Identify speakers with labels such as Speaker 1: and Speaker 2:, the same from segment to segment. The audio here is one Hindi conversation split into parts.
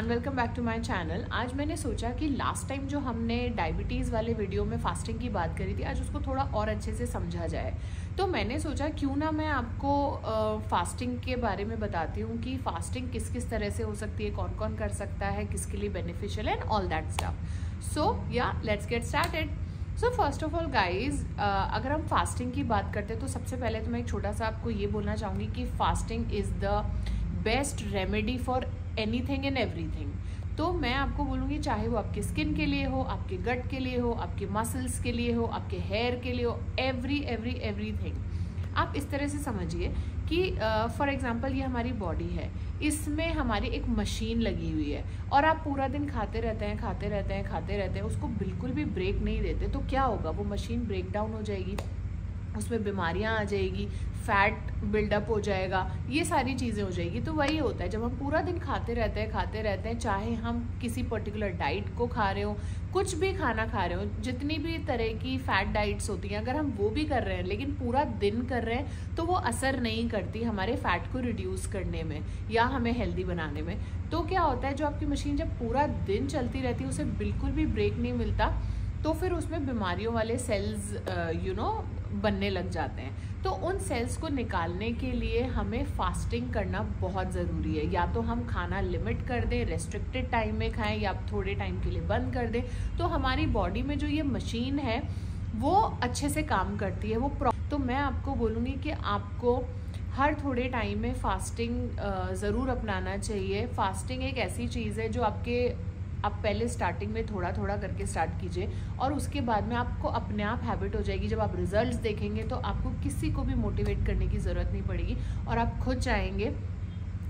Speaker 1: And welcome back to my channel. आज मैंने सोचा कि लास्ट टाइम जो हमने डायबिटीज़ वाले वीडियो में फास्टिंग की बात करी थी, आज उसको थोड़ा और अच्छे से समझा जाए। तो मैंने सोचा क्यों ना मैं आपको फास्टिंग के बारे में बताती हूँ कि फास्टिंग किस किस तरह से हो सकती है, कौन कौन कर सकता है, किसके लिए बेनिफिशियल है एंड ऑल दैट स्टफ। सो या let's get started. So first of all guys, अगर हम फास्टिंग की बात करते हैं तो सबसे पहले तो मैं एक छोटा सा आपको ये बोलना चाहूँगी कि fasting is the best remedy for anything and everything. तो मैं आपको बोलूँगी, चाहे वो आपके स्किन के लिए हो, आपके गट के लिए हो, आपके मसल्स के लिए हो, आपके हेयर के लिए हो, एवरीथिंग। आप इस तरह से समझिए कि फॉर एग्जांपल ये हमारी बॉडी है, इसमें हमारी एक मशीन लगी हुई है और आप पूरा दिन खाते रहते हैं, उसको बिल्कुल भी ब्रेक नहीं देते, तो क्या होगा? वो मशीन ब्रेक डाउन हो जाएगी, उसमें बीमारियां आ जाएगी, फैट बिल्डअप हो जाएगा, ये सारी चीज़ें हो जाएगी। तो वही होता है जब हम पूरा दिन खाते रहते हैं, चाहे हम किसी पर्टिकुलर डाइट को खा रहे हो, कुछ भी खाना खा रहे हो, जितनी भी तरह की फैट डाइट्स होती हैं, अगर हम वो भी कर रहे हैं लेकिन पूरा दिन कर रहे हैं तो वो असर नहीं करती हमारे फैट को रिड्यूस करने में या हमें हेल्दी बनाने में। तो क्या होता है, जो आपकी मशीन जब पूरा दिन चलती रहती है, उसे बिल्कुल भी ब्रेक नहीं मिलता, तो फिर उसमें बीमारियों वाले सेल्स बनने लग जाते हैं। तो उन सेल्स को निकालने के लिए हमें फास्टिंग करना बहुत ज़रूरी है। या तो हम खाना लिमिट कर दें, रेस्ट्रिक्टेड टाइम में खाएं, या थोड़े टाइम के लिए बंद कर दें, तो हमारी बॉडी में जो ये मशीन है वो अच्छे से काम करती है। तो मैं आपको बोलूँगी कि आपको हर थोड़े टाइम में फास्टिंग ज़रूर अपनाना चाहिए। फास्टिंग एक ऐसी चीज़ है जो आप पहले स्टार्टिंग में थोड़ा थोड़ा करके स्टार्ट कीजिए और उसके बाद में आपको अपने आप हैबिट हो जाएगी। जब आप रिजल्ट्स देखेंगे तो आपको किसी को भी मोटिवेट करने की ज़रूरत नहीं पड़ेगी और आप खुद चाहेंगे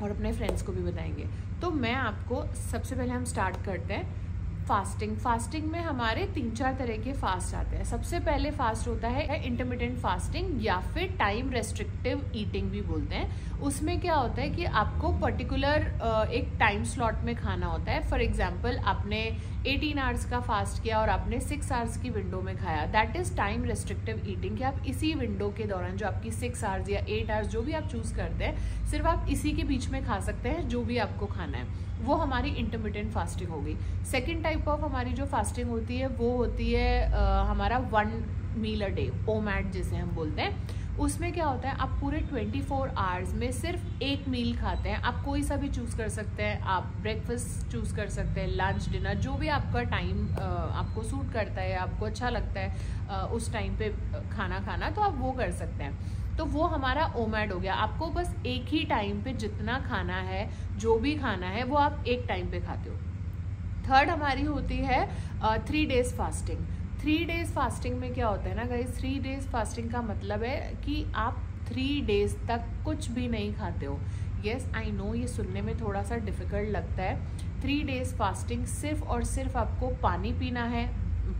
Speaker 1: और अपने फ्रेंड्स को भी बताएंगे। तो मैं आपको सबसे पहले हम स्टार्ट करते हैं फास्टिंग में हमारे 3-4 तरह के फास्ट आते हैं। सबसे पहले फास्ट होता है इंटरमिटेंट फास्टिंग या फिर टाइम रेस्ट्रिक्टिव ईटिंग भी बोलते हैं। उसमें क्या होता है कि आपको पर्टिकुलर एक टाइम स्लॉट में खाना होता है। फॉर एग्जांपल, आपने 18 आवर्स का फास्ट किया और आपने 6 आवर्स की विंडो में खाया, that is time restrictive eating. कि आप इसी विंडो के दौरान, जो आपकी 6 आवर्स या 8 आवर्स जो भी आप चूज करते हैं, सिर्फ आप इसी के बीच में खा सकते हैं जो भी आपको खाना है। वो हमारी इंटरमिटेंट फास्टिंग होगी। सेकेंड टाइप ऑफ हमारी जो फास्टिंग होती है वो होती है हमारा 1 मील अ डे, ओमैड जिसे हम बोलते हैं। उसमें क्या होता है, आप पूरे 24 आवर्स में सिर्फ एक मील खाते हैं। आप कोई सा भी चूज़ कर सकते हैं, आप ब्रेकफास्ट चूज़ कर सकते हैं, लंच, डिनर, जो भी आपका टाइम आपको सूट करता है, आपको अच्छा लगता है उस टाइम पे खाना, तो आप वो कर सकते हैं। तो वो हमारा ओमैड हो गया। आपको बस एक ही टाइम पे जितना खाना है, जो भी खाना है, वो आप एक टाइम पे खाते हो। थर्ड हमारी होती है 3 डेज फास्टिंग। 3 डेज फास्टिंग में क्या होता है ना गाइस, 3 डेज फास्टिंग का मतलब है कि आप 3 डेज तक कुछ भी नहीं खाते हो। येस, आई नो ये सुनने में थोड़ा सा डिफिकल्ट लगता है। 3 डेज फास्टिंग सिर्फ और सिर्फ आपको पानी पीना है।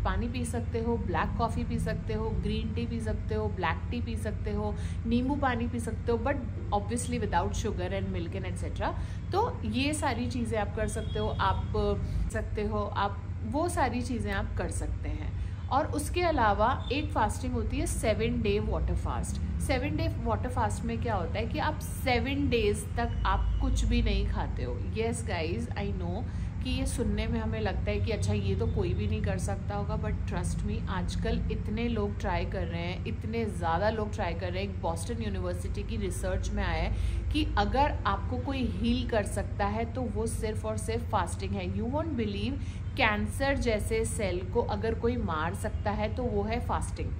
Speaker 1: पानी पी सकते हो, ब्लैक कॉफ़ी पी सकते हो, ग्रीन टी पी सकते हो, ब्लैक टी पी सकते हो, नींबू पानी पी सकते हो, but obviously without sugar and milk and etcetera. तो ये सारी चीज़ें आप कर सकते हो, आप वो सारी चीज़ें आप कर सकते हैं। और उसके अलावा एक फास्टिंग होती है 7 day water fast. 7 day water fast में क्या होता है कि आप 7 डेज तक आप कुछ भी नहीं खाते हो। येस गाइज, आई नो कि ये सुनने में हमें लगता है कि अच्छा ये तो कोई भी नहीं कर सकता होगा, बट ट्रस्ट मी, आजकल इतने लोग ट्राई कर रहे हैं, इतने ज़्यादा लोग ट्राई कर रहे हैं। एक बॉस्टन यूनिवर्सिटी की रिसर्च में आया है कि अगर आपको कोई हील कर सकता है तो वो सिर्फ और सिर्फ फास्टिंग है। यू वोंट बिलीव, कैंसर जैसे सेल को अगर कोई मार सकता है तो वो है फास्टिंग।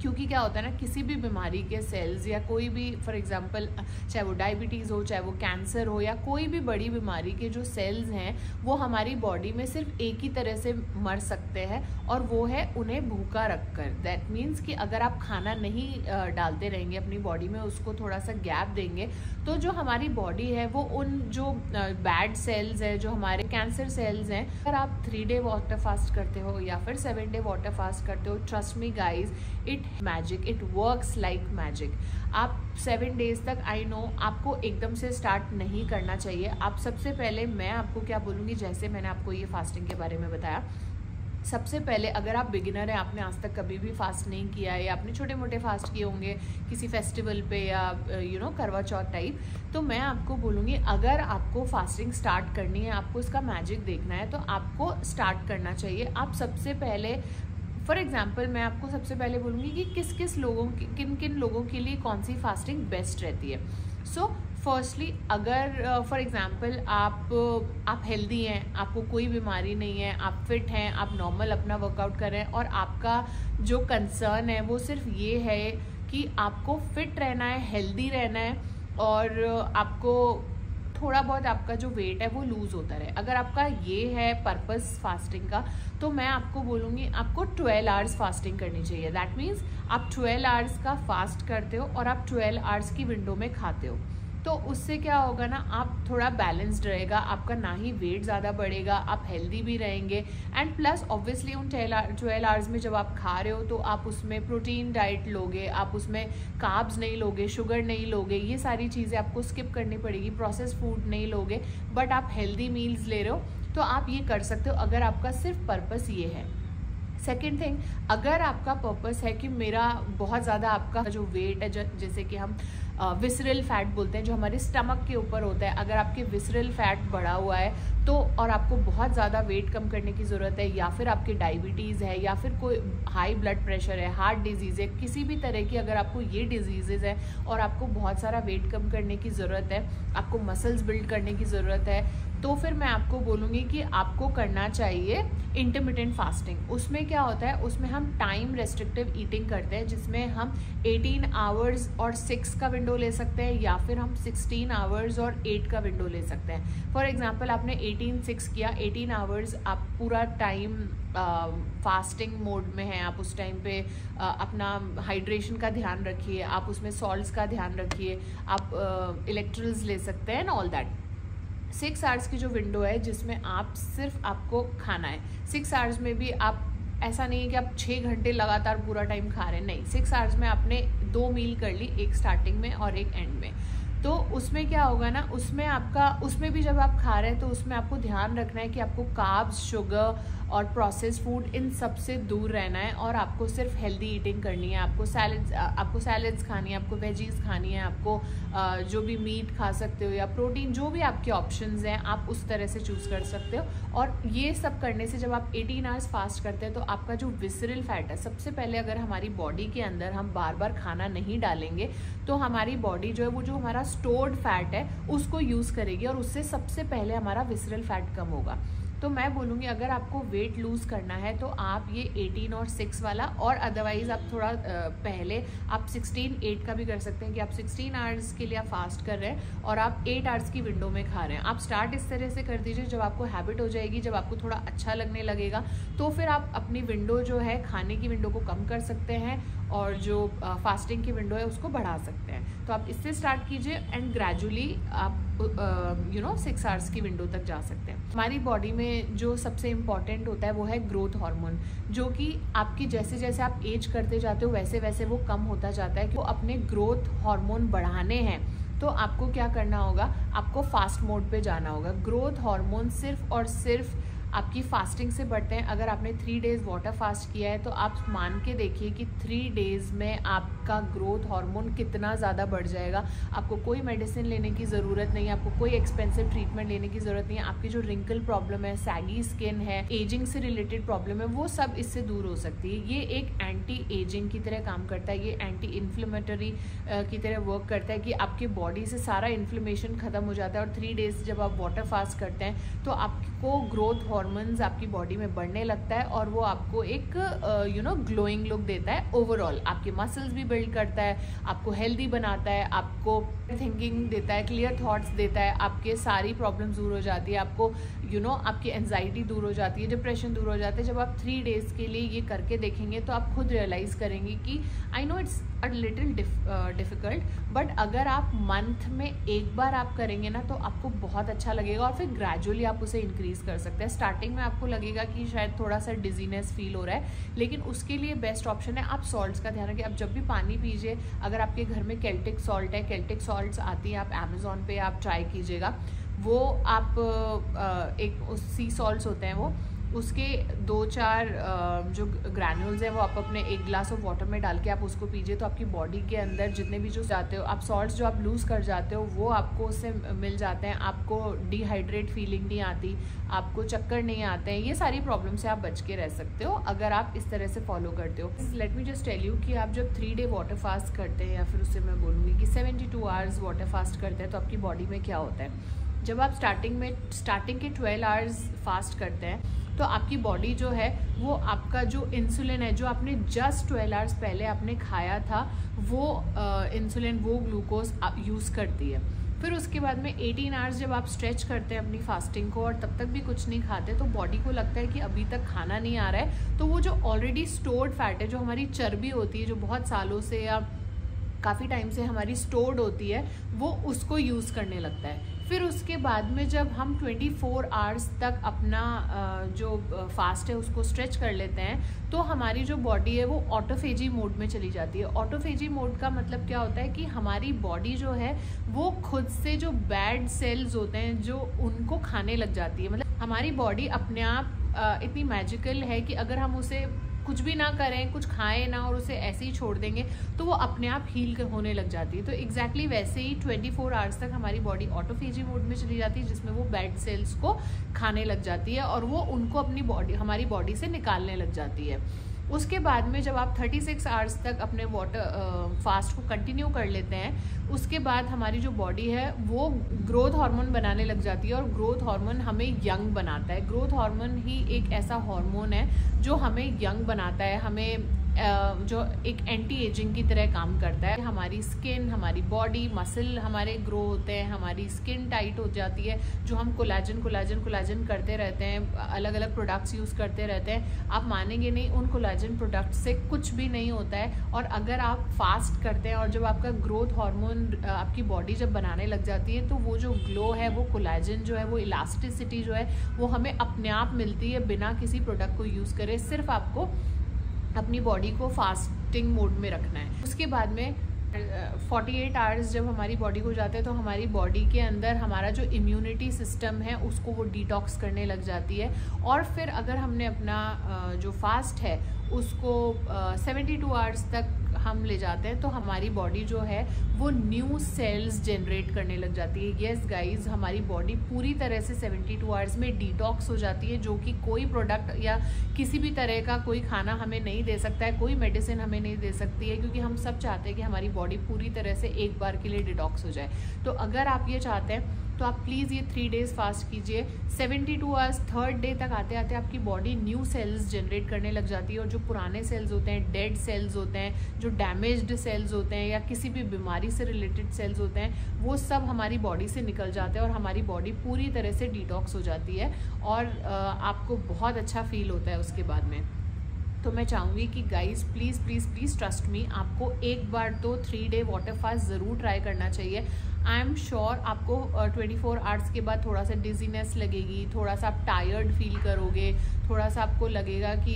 Speaker 1: क्योंकि क्या होता है ना, किसी भी बीमारी के सेल्स या कोई भी, फॉर एग्जांपल चाहे वो डायबिटीज़ हो, चाहे वो कैंसर हो, या कोई भी बड़ी बीमारी के जो सेल्स हैं वो हमारी बॉडी में सिर्फ एक ही तरह से मर सकते हैं, और वो है उन्हें भूखा रखकर। दैट मीन्स कि अगर आप खाना नहीं डालते रहेंगे अपनी बॉडी में, उसको थोड़ा सा गैप देंगे, तो जो हमारी बॉडी है वो उन जो बैड सेल्स है, जो हमारे कैंसर सेल्स हैं, अगर आप 3 डे वाटर फास्ट करते हो या फिर 7 डे वाटर फास्ट करते हो, trust me guys, it works like magic. आप 7 डेज तक, आई नो आपको एकदम से स्टार्ट नहीं करना चाहिए। आप सबसे पहले, मैं आपको क्या बोलूँगी, जैसे मैंने आपको ये फास्टिंग के बारे में बताया, सबसे पहले अगर आप बिगिनर हैं, आपने आज तक कभी भी फास्ट नहीं किया है, या आपने छोटे मोटे फास्ट किए होंगे किसी फेस्टिवल पे या करवा चौथ टाइप, तो मैं आपको बोलूँगी अगर आपको फास्टिंग स्टार्ट करनी है, आपको इसका मैजिक देखना है, तो आपको स्टार्ट करना चाहिए। आप सबसे पहले फॉर एग्जाम्पल मैं आपको सबसे पहले बोलूँगी कि किन किन लोगों के लिए कौन सी फास्टिंग बेस्ट रहती है। सो फर्स्टली अगर फॉर एग्जांपल आप हेल्दी हैं, आपको कोई बीमारी नहीं है, आप फिट हैं, आप नॉर्मल अपना वर्कआउट कर रहे हैं, और आपका जो कंसर्न है वो सिर्फ ये है कि आपको फिट रहना है, हेल्दी रहना है, और आपको थोड़ा बहुत आपका जो वेट है वो लूज़ होता रहे, अगर आपका ये है पर्पस फास्टिंग का, तो मैं आपको बोलूँगी आपको 12 आवर्स फास्टिंग करनी चाहिए। दैट मीन्स आप 12 आवर्स का फास्ट करते हो और आप 12 आवर्स की विंडो में खाते हो, तो उससे क्या होगा ना, आप थोड़ा बैलेंस्ड रहेगा, आपका ना ही वेट ज़्यादा बढ़ेगा, आप हेल्दी भी रहेंगे, एंड प्लस ऑब्वियसली उन 12 आवर्स में जब आप खा रहे हो तो आप उसमें प्रोटीन डाइट लोगे, आप उसमें कार्ब्स नहीं लोगे, शुगर नहीं लोगे, ये सारी चीज़ें आपको स्किप करनी पड़ेगी, प्रोसेस फूड नहीं लोगे, बट आप हेल्दी मील्स ले रहे हो, तो आप ये कर सकते हो अगर आपका सिर्फ पर्पस ये है। सेकेंड थिंग, अगर आपका पर्पस है कि मेरा बहुत ज़्यादा आपका जो वेट है, जैसे कि हम विसरल फैट बोलते हैं, जो हमारे स्टमक के ऊपर होता है, अगर आपके विसरल फैट बढ़ा हुआ है तो, और आपको बहुत ज़्यादा वेट कम करने की ज़रूरत है, या फिर आपकी डायबिटीज़ है, या फिर कोई हाई ब्लड प्रेशर है, हार्ट डिजीज़ है, किसी भी तरह की अगर आपको ये डिजीज़ है और आपको बहुत सारा वेट कम करने की ज़रूरत है, आपको मसल्स बिल्ड करने की ज़रूरत है, तो फिर मैं आपको बोलूँगी कि आपको करना चाहिए इंटरमिटेंट फास्टिंग। उसमें क्या होता है, उसमें हम टाइम रेस्ट्रिक्टिव ईटिंग करते हैं, जिसमें हम 18 आवर्स और 6 का विंडो ले सकते हैं, या फिर हम 16 आवर्स और 8 का विंडो ले सकते हैं। फॉर एग्जांपल आपने 18-6 किया, 18 आवर्स आप पूरा टाइम फास्टिंग मोड में हैं, आप उस टाइम पे अपना हाइड्रेशन का ध्यान रखिए, आप उसमें सॉल्ट्स का ध्यान रखिए, आप इलेक्ट्रल्स ले सकते हैं, ऑल दैट। 6 आवर्स की जो विंडो है जिसमें आप सिर्फ आपको खाना है, 6 आवर्स में भी आप ऐसा नहीं है कि आप 6 घंटे लगातार पूरा टाइम खा रहे हैं, नहीं, 6 आवर्स में आपने 2 मील कर ली, एक स्टार्टिंग में और एक एंड में। तो उसमें क्या होगा ना, उसमें भी जब आप खा रहे हैं तो उसमें आपको ध्यान रखना है कि आपको कार्ब्स, शुगर और प्रोसेस्ड फूड, इन सब से दूर रहना है, और आपको सिर्फ हेल्दी ईटिंग करनी है। आपको सैलड्स खानी है, आपको वेजीज खानी है, आपको जो भी मीट खा सकते हो या प्रोटीन, जो भी आपके ऑप्शंस हैं आप उस तरह से चूज़ कर सकते हो। और ये सब करने से जब आप 18 आवर्स फास्ट करते हैं तो आपका जो विसरल फैट है, सबसे पहले अगर हमारी बॉडी के अंदर हम बार बार खाना नहीं डालेंगे तो हमारी बॉडी जो है वो जो हमारा स्टोर्ड फैट है उसको यूज़ करेगी, और उससे सबसे पहले हमारा विसरल फैट कम होगा। तो मैं बोलूँगी अगर आपको वेट लूज़ करना है तो आप ये 18 और 6 वाला, और अदरवाइज़ आप थोड़ा पहले आप 16-8 का भी कर सकते हैं कि आप 16 आवर्स के लिए आप फास्ट कर रहे हैं और आप 8 आवर्स की विंडो में खा रहे हैं। आप स्टार्ट इस तरह से कर दीजिए, जब आपको हैबिट हो जाएगी, जब आपको थोड़ा अच्छा लगने लगेगा तो फिर आप अपनी विंडो जो है, खाने की विंडो को कम कर सकते हैं, और जो फास्टिंग की विंडो है उसको बढ़ा सकते हैं। तो आप इससे स्टार्ट कीजिए एंड ग्रेजुअली आप 6 आवर्स की विंडो तक जा सकते हैं। हमारी बॉडी में जो सबसे इम्पॉर्टेंट होता है वो है ग्रोथ हार्मोन, जो कि आपकी जैसे जैसे आप एज करते जाते हो वैसे वैसे वो कम होता जाता है। कि वो अपने ग्रोथ हार्मोन बढ़ाने हैं तो आपको क्या करना होगा, आपको फास्ट मोड पे जाना होगा। ग्रोथ हार्मोन सिर्फ और सिर्फ आपकी फास्टिंग से बढ़ते हैं। अगर आपने 3 डेज़ वाटर फास्ट किया है तो आप मान के देखिए कि 3 डेज़ में आपका ग्रोथ हार्मोन कितना ज़्यादा बढ़ जाएगा। आपको कोई मेडिसिन लेने की ज़रूरत नहीं है, आपको कोई एक्सपेंसिव ट्रीटमेंट लेने की ज़रूरत नहीं है। आपकी जो रिंकल प्रॉब्लम है, सैगी स्किन है, एजिंग से रिलेटेड प्रॉब्लम है, वो सब इससे दूर हो सकती है। ये एक एंटी एजिंग की तरह काम करता है, ये एंटी इन्फ्लेमेटरी की तरह वर्क करता है कि आपकी बॉडी से सारा इन्फ्लेमेशन ख़त्म हो जाता है। और 3 डेज़ जब आप वाटर फास्ट करते हैं तो आपको ग्रोथ हार्मोन्स आपकी बॉडी में बढ़ने लगता है और वो आपको एक ग्लोइंग लुक देता है। ओवरऑल आपके मसल्स भी बिल्ड करता है, आपको हेल्दी बनाता है, आपको थिंकिंग देता है, क्लियर थॉट्स देता है, आपके सारी प्रॉब्लम्स दूर हो जाती है, आपको आपकी एंजाइटी दूर हो जाती है, डिप्रेशन दूर हो जाता है। जब आप 3 डेज़ के लिए ये करके देखेंगे तो आप खुद रियलाइज़ करेंगे कि I know it's a little difficult, but अगर आप मंथ में एक बार आप करेंगे ना तो आपको बहुत अच्छा लगेगा और फिर ग्रेजुअली आप उसे इंक्रीज़ कर सकते हैं। स्टार्टिंग में आपको लगेगा कि शायद थोड़ा सा डिजीनेस फील हो रहा है, लेकिन उसके लिए बेस्ट ऑप्शन है आप सॉल्ट्स का ध्यान रखें। आप जब भी पानी पीजिए, अगर आपके घर में केल्टिक सॉल्ट है, केल्टिक सॉल्ट्स आती हैं, आप अमेज़ॉन पे आप ट्राई कीजिएगा। वो आप एक सी सॉल्ट्स होते हैं, वो उसके 2-4 जो ग्रैन्यूल्स हैं वो आप अपने 1 ग्लास ऑफ वाटर में डाल के आप उसको पीजिए, तो आपकी बॉडी के अंदर जितने भी जो जाते हो आप सॉल्ट्स जो आप लूज़ कर जाते हो वो आपको उससे मिल जाते हैं, आपको डिहाइड्रेट फीलिंग नहीं आती, आपको चक्कर नहीं आते हैं। ये सारी प्रॉब्लम से आप बच के रह सकते हो अगर आप इस तरह से फॉलो करते हो। Let me just tell you कि आप जब 3 डे वाटर फास्ट करते हैं, या फिर उससे मैं बोलूँगी कि 72 आवर्स वाटर फास्ट करते हैं, तो आपकी बॉडी में क्या होता है। जब आप स्टार्टिंग के 12 आवर्स फास्ट करते हैं तो आपकी बॉडी जो है वो आपका जो इंसुलिन है जो आपने जस्ट 12 आवर्स पहले आपने खाया था वो इंसुलिन वो ग्लूकोज यूज़ करती है। फिर उसके बाद में 18 आवर्स जब आप स्ट्रेच करते हैं अपनी फास्टिंग को और तब तक भी कुछ नहीं खाते, तो बॉडी को लगता है कि अभी तक खाना नहीं आ रहा है, तो वो जो ऑलरेडी स्टोर्ड फैट है, जो हमारी चर्बी होती है, जो बहुत सालों से या काफ़ी टाइम से हमारी स्टोर्ड होती है, वो उसको यूज़ करने लगता है। फिर उसके बाद में जब हम 24 आवर्स तक अपना जो फास्ट है उसको स्ट्रेच कर लेते हैं, तो हमारी जो बॉडी है वो ऑटोफेजी मोड में चली जाती है। ऑटोफेजी मोड का मतलब क्या होता है कि हमारी बॉडी जो है वो खुद से जो बैड सेल्स होते हैं जो उनको खाने लग जाती है। मतलब हमारी बॉडी अपने आप इतनी मैजिकल है कि अगर हम उसे कुछ भी ना करें, कुछ खाएं ना और उसे ऐसे ही छोड़ देंगे तो वो अपने आप हील होने लग जाती है। तो एग्जैक्टली वैसे ही 24 आवर्स तक हमारी बॉडी ऑटोफेजी मोड में चली जाती है, जिसमें वो बैड सेल्स को खाने लग जाती है और वो उनको हमारी बॉडी से निकालने लग जाती है। उसके बाद में जब आप 36 आवर्स तक अपने वाटर फास्ट को कंटिन्यू कर लेते हैं, उसके बाद हमारी जो बॉडी है वो ग्रोथ हार्मोन बनाने लग जाती है और ग्रोथ हार्मोन हमें यंग बनाता है। ग्रोथ हार्मोन ही एक ऐसा हार्मोन है जो हमें यंग बनाता है, हमें जो एक एंटी एजिंग की तरह काम करता है। हमारी स्किन, हमारी बॉडी, मसल हमारे ग्रो होते हैं, हमारी स्किन टाइट हो जाती है, जो हम कोलाजन करते रहते हैं, अलग अलग प्रोडक्ट्स यूज़ करते रहते हैं। आप मानेंगे नहीं, उन कोलाजन प्रोडक्ट से कुछ भी नहीं होता है। और अगर आप फास्ट करते हैं और जब आपका ग्रोथ हार्मोन आपकी बॉडी जब बनाने लग जाती है, तो वो जो ग्लो है, वो कोलाजन जो है, वो इलास्टिसिटी जो है, वो हमें अपने आप मिलती है बिना किसी प्रोडक्ट को यूज़ करे। सिर्फ आपको अपनी बॉडी को फास्टिंग मोड में रखना है। उसके बाद में 48 आवर्स जब हमारी बॉडी को जाते हैं, तो हमारी बॉडी के अंदर हमारा जो इम्यूनिटी सिस्टम है उसको वो डिटॉक्स करने लग जाती है। और फिर अगर हमने अपना जो फास्ट है उसको 72 आवर्स तक हम ले जाते हैं, तो हमारी बॉडी जो है वो न्यू सेल्स जनरेट करने लग जाती है। येस गाइज, हमारी बॉडी पूरी तरह से 72 आवर्स में डिटॉक्स हो जाती है, जो कि कोई प्रोडक्ट या किसी भी तरह का कोई खाना हमें नहीं दे सकता है, कोई मेडिसिन हमें नहीं दे सकती है, क्योंकि हम सब चाहते हैं कि हमारी बॉडी पूरी तरह से एक बार के लिए डिटॉक्स हो जाए। तो अगर आप ये चाहते हैं तो आप प्लीज़ ये 3 डेज़ फास्ट कीजिए। 72 आवर्स 3rd डे तक आते आते आपकी बॉडी न्यू सेल्स जनरेट करने लग जाती है, और जो पुराने सेल्स होते हैं, डेड सेल्स होते हैं, जो डैमेज्ड सेल्स होते हैं या किसी भी बीमारी से रिलेटेड सेल्स होते हैं, वो सब हमारी बॉडी से निकल जाते हैं और हमारी बॉडी पूरी तरह से डिटॉक्स हो जाती है और आपको बहुत अच्छा फील होता है उसके बाद में। तो मैं चाहूँगी कि guys please please please trust me, आपको एक बार तो 3 डे वाटर फास्ट ज़रूर ट्राई करना चाहिए। आई एम श्योर आपको 24 आवर्स के बाद थोड़ा सा डिजीनेस लगेगी, थोड़ा सा आप टायर्ड फील करोगे, थोड़ा सा आपको लगेगा कि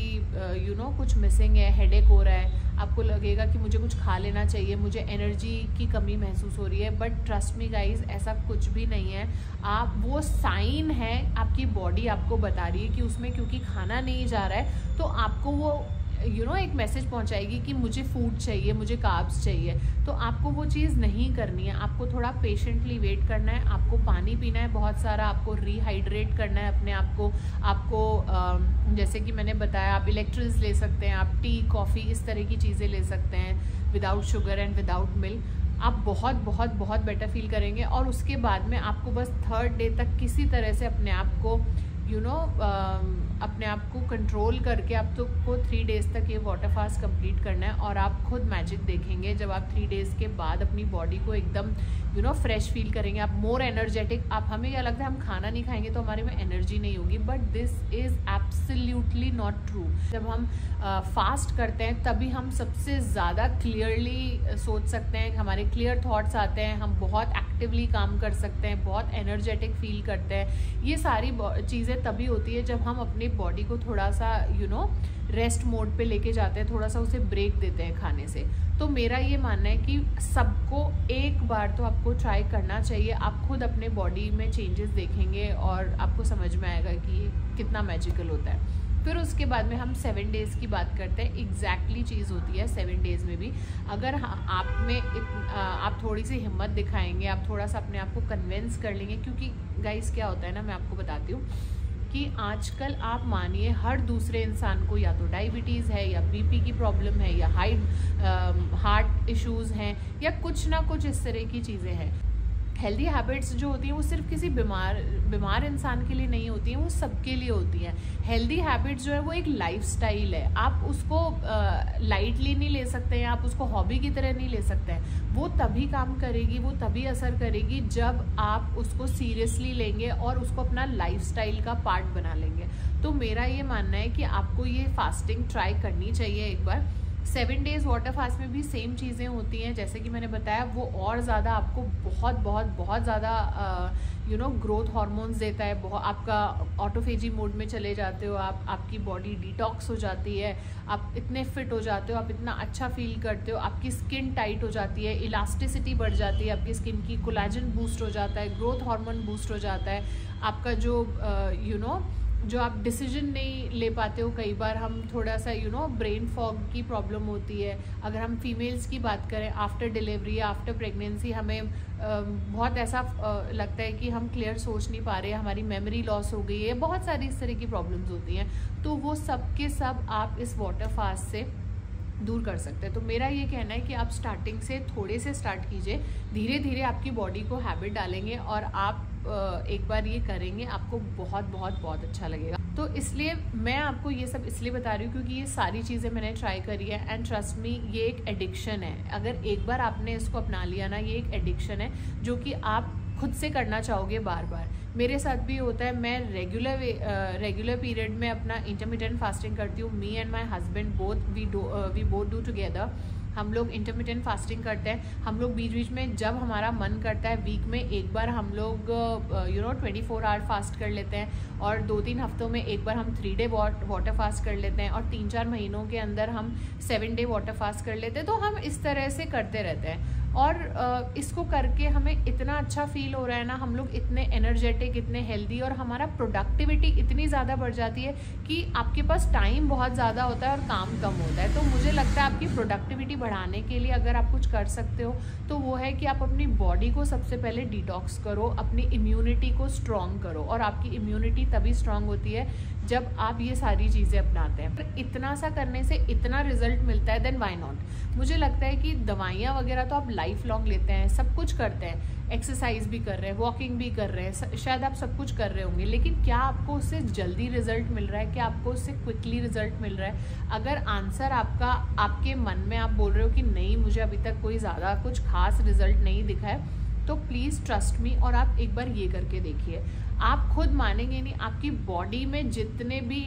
Speaker 1: यू नो कुछ मिसिंग है, हेडेक हो रहा है, आपको लगेगा कि मुझे कुछ खा लेना चाहिए, मुझे एनर्जी की कमी महसूस हो रही है। बट ट्रस्ट मी गाइज, ऐसा कुछ भी नहीं है। आप वो साइन है, आपकी बॉडी आपको बता रही है कि उसमें क्योंकि खाना नहीं जा रहा है, तो आपको वो एक मैसेज पहुंचाएगी कि मुझे फूड चाहिए, मुझे कार्ब्स चाहिए। तो आपको वो चीज़ नहीं करनी है, आपको थोड़ा पेशेंटली वेट करना है, आपको पानी पीना है बहुत सारा, आपको रिहाइड्रेट करना है अपने आप को। आपको जैसे कि मैंने बताया, आप इलेक्ट्रोलाइट्स ले सकते हैं, आप टी, कॉफ़ी, इस तरह की चीज़ें ले सकते हैं without sugar and without milk. आप बहुत बहुत बहुत बेटर फील करेंगे। और उसके बाद में आपको बस 3rd डे तक किसी तरह से अपने आप को अपने आप को कंट्रोल करके आपको 3 डेज़ तक ये वाटर फास्ट कंप्लीट करना है, और आप खुद मैजिक देखेंगे जब आप 3 डेज़ के बाद अपनी बॉडी को एकदम फ्रेश फील करेंगे, आप मोर एनर्जेटिक। हमें क्या लगता है हम खाना नहीं खाएंगे तो हमारे में एनर्जी नहीं होगी, but this is absolutely not true. जब हम फास्ट करते हैं तभी हम सबसे ज़्यादा क्लियरली सोच सकते हैं, हमारे क्लियर थॉट्स आते हैं, हम बहुत एक्टिवली काम कर सकते हैं, बहुत एनर्जेटिक फील करते हैं। ये सारी चीज़ें तभी होती है जब हम अपनी बॉडी को थोड़ा सा रेस्ट मोड पे लेके जाते हैं, थोड़ा सा उसे ब्रेक देते हैं खाने से। तो मेरा ये मानना है कि सबको एक बार तो आपको ट्राई करना चाहिए। आप खुद अपने बॉडी में चेंजेस देखेंगे और आपको समझ में आएगा कि ये कितना मैजिकल होता है। फिर उसके बाद में हम 7 डेज़ की बात करते हैं। एग्जैक्टली चीज़ होती है 7 डेज़ में भी अगर आप थोड़ी सी हिम्मत दिखाएंगे, आप थोड़ा सा अपने आप को कन्विंस कर लेंगे, क्योंकि गाइस क्या होता है ना, मैं आपको बताती हूँ कि आजकल आप मानिए हर दूसरे इंसान को या तो डायबिटीज़ है या बीपी की प्रॉब्लम है या हार्ट इश्यूज़ हैं या कुछ ना कुछ इस तरह की चीज़ें हैं। हेल्दी हैबिट्स जो होती हैं वो सिर्फ किसी बीमार इंसान के लिए नहीं होती हैं, वो सबके लिए होती हैं। हेल्दी हैबिट्स जो है वो एक लाइफस्टाइल है, आप उसको लाइटली नहीं ले सकते हैं, आप उसको हॉबी की तरह नहीं ले सकते हैं। वो तभी काम करेगी, वो तभी असर करेगी जब आप उसको सीरियसली लेंगे और उसको अपना लाइफस्टाइल का पार्ट बना लेंगे। तो मेरा ये मानना है कि आपको ये फास्टिंग ट्राई करनी चाहिए एक बार। 7 डेज़ वाटर फास्ट में भी सेम चीज़ें होती हैं, जैसे कि मैंने बताया, वो और ज़्यादा आपको बहुत ज़्यादा ग्रोथ हार्मोन्स देता है। आपका ऑटोफेजी मोड में चले जाते हो, आपकी बॉडी डिटॉक्स हो जाती है, आप इतने फिट हो जाते हो, आप इतना अच्छा फील करते हो, आपकी स्किन टाइट हो जाती है, इलास्टिसिटी बढ़ जाती है आपकी स्किन की, कोलेजन बूस्ट हो जाता है, ग्रोथ हार्मोन बूस्ट हो जाता है। आपका जो आप डिसीजन नहीं ले पाते हो, कई बार हम थोड़ा सा ब्रेन फॉग की प्रॉब्लम होती है। अगर हम फीमेल्स की बात करें, आफ्टर डिलीवरी या आफ्टर प्रेगनेंसी हमें बहुत ऐसा लगता है कि हम क्लियर सोच नहीं पा रहे, हमारी मेमोरी लॉस हो गई है, बहुत सारी इस तरह की प्रॉब्लम्स होती हैं। तो वो सब के सब आप इस वाटर फास्ट से दूर कर सकते हैं। तो मेरा ये कहना है कि आप स्टार्टिंग से थोड़े से स्टार्ट कीजिए, धीरे धीरे आपकी बॉडी को हैबिट डालेंगे और आप एक बार ये करेंगे, आपको बहुत अच्छा लगेगा। तो इसलिए मैं आपको ये सब इसलिए बता रही हूँ क्योंकि ये सारी चीज़ें मैंने ट्राई करी है एंड ट्रस्ट मी, ये एक एडिक्शन है। अगर एक बार आपने इसको अपना लिया ना, ये एक एडिक्शन है जो कि आप खुद से करना चाहोगे बार बार। मेरे साथ भी होता है, मैं रेगुलर पीरियड में अपना इंटरमिटेंट फास्टिंग करती हूँ। Me and my husband we both do together. हम लोग इंटरमिटेंट फास्टिंग करते हैं। हम लोग बीच बीच में जब हमारा मन करता है, वीक में एक बार हम लोग 24 आवर फास्ट कर लेते हैं और 2-3 हफ्तों में एक बार हम 3 डे वाटर फास्ट कर लेते हैं और 3-4 महीनों के अंदर हम 7 डे वाटर फास्ट कर लेते हैं। तो हम इस तरह से करते रहते हैं और इसको करके हमें इतना अच्छा फील हो रहा है ना, हम लोग इतने एनर्जेटिक, इतने हेल्दी और हमारा प्रोडक्टिविटी इतनी ज़्यादा बढ़ जाती है कि आपके पास टाइम बहुत ज़्यादा होता है और काम कम होता है। तो मुझे लगता है आपकी प्रोडक्टिविटी बढ़ाने के लिए अगर आप कुछ कर सकते हो तो वो है कि आप अपनी बॉडी को सबसे पहले डिटॉक्स करो, अपनी इम्यूनिटी को स्ट्रॉन्ग करो। और आपकी इम्यूनिटी तभी स्ट्रॉन्ग होती है जब आप ये सारी चीज़ें अपनाते हैं। पर इतना सा करने से इतना रिजल्ट मिलता है, देन व्हाई नॉट। मुझे लगता है कि दवाइयाँ वगैरह तो आप लाइफ लॉन्ग लेते हैं, सब कुछ करते हैं, एक्सरसाइज भी कर रहे हैं, वॉकिंग भी कर रहे हैं, शायद आप सब कुछ कर रहे होंगे, लेकिन क्या आपको उससे जल्दी रिजल्ट मिल रहा है? क्या आपको उससे क्विकली रिजल्ट मिल रहा है? अगर आंसर आपके मन में आप बोल रहे हो कि नहीं, मुझे अभी तक कोई ज़्यादा कुछ खास रिजल्ट नहीं दिखा है, तो प्लीज़ ट्रस्ट मी और आप एक बार ये करके देखिए। आप खुद मानेंगे नहीं, आपकी बॉडी में जितने भी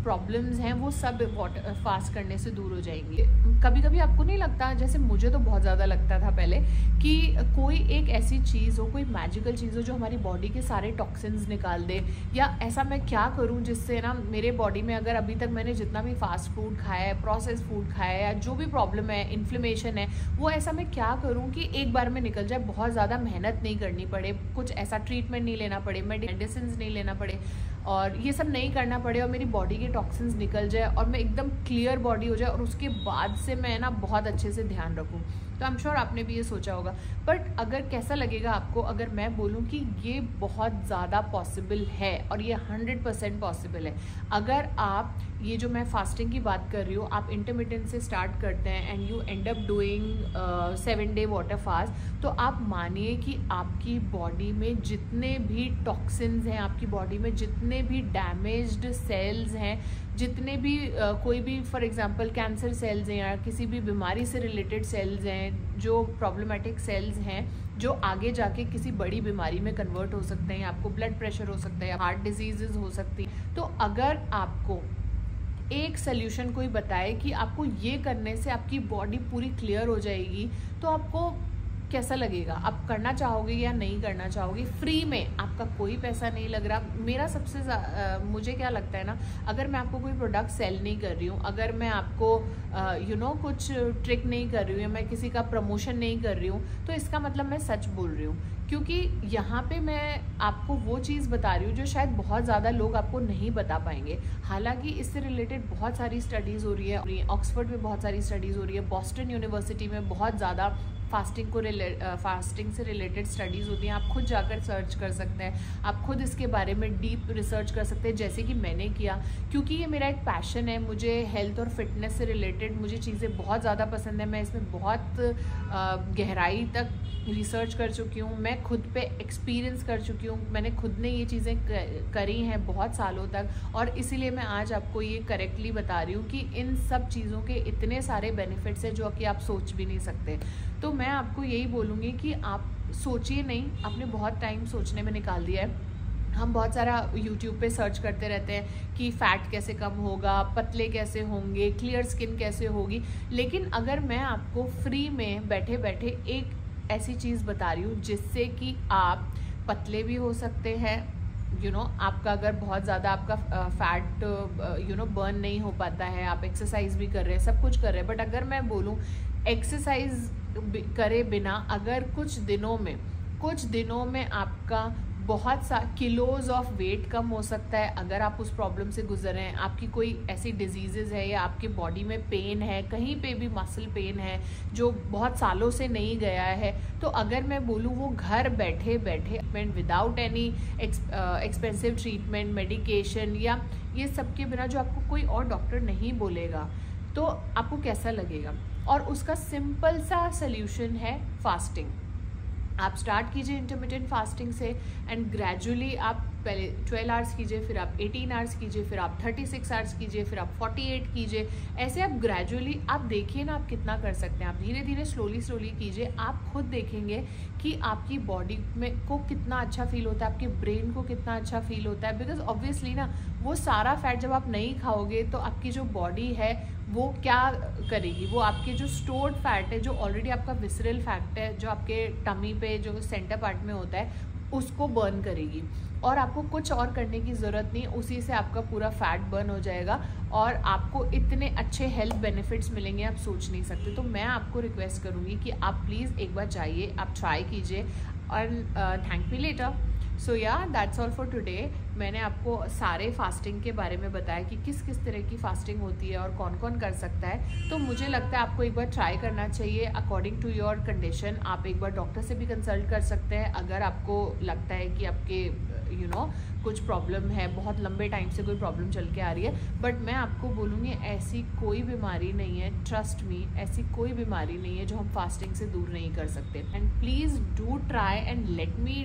Speaker 1: प्रॉब्लम्स हैं वो सब वाटर फास्ट करने से दूर हो जाएंगी। कभी कभी आपको नहीं लगता, जैसे मुझे तो बहुत ज़्यादा लगता था पहले, कि कोई एक ऐसी चीज़ हो, कोई मैजिकल चीज़ हो जो हमारी बॉडी के सारे टॉक्सिन्स निकाल दे, या ऐसा मैं क्या करूं जिससे ना मेरे बॉडी में, अगर अभी तक मैंने जितना भी फास्ट फूड खाया है, प्रोसेस फूड खाया है, या जो भी प्रॉब्लम है, इन्फ्लेमेशन है, वो ऐसा मैं क्या करूं कि एक बार में निकल जाए, बहुत ज़्यादा मेहनत नहीं करनी पड़े, कुछ ऐसा ट्रीटमेंट नहीं लेना पड़े, मेडिसिन नहीं लेना पड़े और ये सब नहीं करना पड़े और मेरी बॉडी के टॉक्सिन्स निकल जाए और मैं एकदम क्लियर बॉडी हो जाए और उसके बाद से मैं ना बहुत अच्छे से ध्यान रखूं। तो आई एम श्योर आपने भी ये सोचा होगा। बट अगर कैसा लगेगा आपको अगर मैं बोलूं कि ये बहुत ज़्यादा पॉसिबल है और ये 100% पॉसिबल है। अगर आप ये जो मैं फास्टिंग की बात कर रही हूँ, आप इंटरमिटेंट से स्टार्ट करते हैं and you and up doing 7 day water fast, तो आप मानिए कि आपकी बॉडी में जितने भी टॉक्सिन्स हैं, आपकी बॉडी में जितने भी डैमेज्ड सेल्स हैं, जितने भी कोई भी फॉर एग्जांपल कैंसर सेल्स हैं या किसी भी बीमारी से रिलेटेड सेल्स हैं, जो प्रॉब्लमेटिक सेल्स हैं, जो आगे जाके किसी बड़ी बीमारी में कन्वर्ट हो सकते हैं, आपको ब्लड प्रेशर हो सकता है, हार्ट डिजीजेज हो सकती हैं। तो अगर आपको एक सल्यूशन कोई बताए कि आपको ये करने से आपकी बॉडी पूरी क्लियर हो जाएगी, तो आपको कैसा लगेगा, आप करना चाहोगे या नहीं करना चाहोगे। फ्री में, आपका कोई पैसा नहीं लग रहा। मेरा सबसे मुझे क्या लगता है ना, अगर मैं आपको कोई प्रोडक्ट सेल नहीं कर रही हूँ, अगर मैं आपको कुछ ट्रिक नहीं कर रही हूँ या मैं किसी का प्रमोशन नहीं कर रही हूँ, तो इसका मतलब मैं सच बोल रही हूँ। क्योंकि यहाँ पे मैं आपको वो चीज़ बता रही हूँ जो शायद बहुत ज़्यादा लोग आपको नहीं बता पाएंगे। हालांकि इससे रिलेटेड बहुत सारी स्टडीज़ हो रही है, ऑक्सफोर्ड में बहुत सारी स्टडीज़ हो रही है, बॉस्टन यूनिवर्सिटी में बहुत ज़्यादा फास्टिंग से रिलेटेड स्टडीज़ होती हैं। आप खुद जाकर सर्च कर सकते हैं, आप खुद इसके बारे में डीप रिसर्च कर सकते हैं, जैसे कि मैंने किया। क्योंकि ये मेरा एक पैशन है, मुझे हेल्थ और फिटनेस से रिलेटेड मुझे चीज़ें बहुत ज़्यादा पसंद है। मैं इसमें बहुत गहराई तक रिसर्च कर चुकी हूँ, मैं खुद पे एक्सपीरियंस कर चुकी हूँ, मैंने खुद ने ये चीज़ें करी हैं बहुत सालों तक, और इसीलिए मैं आज आपको ये करेक्टली बता रही हूँ कि इन सब चीज़ों के इतने सारे बेनिफिट्स हैं जो कि आप सोच भी नहीं सकते। तो मैं आपको यही बोलूँगी कि आप सोचिए नहीं, आपने बहुत टाइम सोचने में निकाल दिया है। हम बहुत सारा YouTube पे सर्च करते रहते हैं कि फ़ैट कैसे कम होगा, पतले कैसे होंगे, क्लियर स्किन कैसे होगी, लेकिन अगर मैं आपको फ्री में बैठे बैठे एक ऐसी चीज़ बता रही हूँ जिससे कि आप पतले भी हो सकते हैं, आपका अगर बहुत ज़्यादा आपका फैट बर्न नहीं हो पाता है, आप एक्सरसाइज भी कर रहे हैं, सब कुछ कर रहे हैं, बट अगर मैं बोलूँ एक्सरसाइज करे बिना अगर कुछ दिनों में आपका बहुत सा किलोज ऑफ वेट कम हो सकता है, अगर आप उस प्रॉब्लम से गुजर रहे हैं, आपकी कोई ऐसी डिजीज़ है या आपके बॉडी में पेन है, कहीं पे भी मसल पेन है जो बहुत सालों से नहीं गया है, तो अगर मैं बोलूँ वो घर बैठे बैठे without any expensive treatment, medication या ये सब के बिना, जो आपको कोई और डॉक्टर नहीं बोलेगा, तो आपको कैसा लगेगा। और उसका सिंपल सा सल्यूशन है फास्टिंग। आप स्टार्ट कीजिए इंटरमिटेंट फास्टिंग से एंड ग्रेजुअली आप पहले 12 आवर्स कीजिए, फिर आप 18 आवर्स कीजिए, फिर आप 36 आवर्स कीजिए, फिर आप 48 कीजिए। ऐसे आप ग्रेजुअली, आप देखिए ना आप कितना कर सकते हैं। आप धीरे धीरे स्लोली कीजिए, आप खुद देखेंगे कि आपकी बॉडी में को कितना अच्छा फील होता है, आपके ब्रेन को कितना अच्छा फील होता है। बिकॉज ऑब्वियसली ना, वो सारा फैट जब आप नहीं खाओगे तो आपकी जो बॉडी है वो क्या करेगी, वो आपके जो स्टोर्ड फैट है, जो ऑलरेडी आपका विसरल फैट है, जो आपके टमी पे जो सेंटर पार्ट में होता है, उसको बर्न करेगी। और आपको कुछ और करने की ज़रूरत नहीं, उसी से आपका पूरा फैट बर्न हो जाएगा और आपको इतने अच्छे हेल्थ बेनिफिट्स मिलेंगे आप सोच नहीं सकते। तो मैं आपको रिक्वेस्ट करूँगी कि आप प्लीज़ एक बार जाइए, आप ट्राई कीजिए और थैंक मी लेटर। सो या दैट्स ऑल फॉर टुडे। मैंने आपको सारे फास्टिंग के बारे में बताया कि किस किस तरह की फास्टिंग होती है और कौन कौन कर सकता है। तो मुझे लगता है आपको एक बार ट्राई करना चाहिए अकॉर्डिंग टू योर कंडीशन। आप एक बार डॉक्टर से भी कंसल्ट कर सकते हैं अगर आपको लगता है कि आपके कुछ प्रॉब्लम है, बहुत लंबे टाइम से कोई प्रॉब्लम चल के आ रही है। बट मैं आपको बोलूँगी ऐसी कोई बीमारी नहीं है, ट्रस्ट मी, ऐसी कोई बीमारी नहीं है जो हम फास्टिंग से दूर नहीं कर सकते। And please do try and let me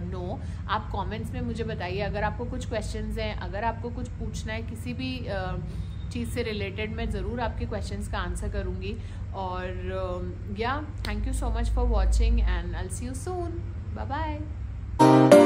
Speaker 1: know. आप कमेंट्स में मुझे बताइए अगर आपको कुछ क्वेश्चंस हैं, अगर आपको कुछ पूछना है किसी भी चीज़ से रिलेटेड, मैं ज़रूर आपके क्वेश्चंस का आंसर करूँगी। और या thank you so much for watching and I will see you soon. Bye bye.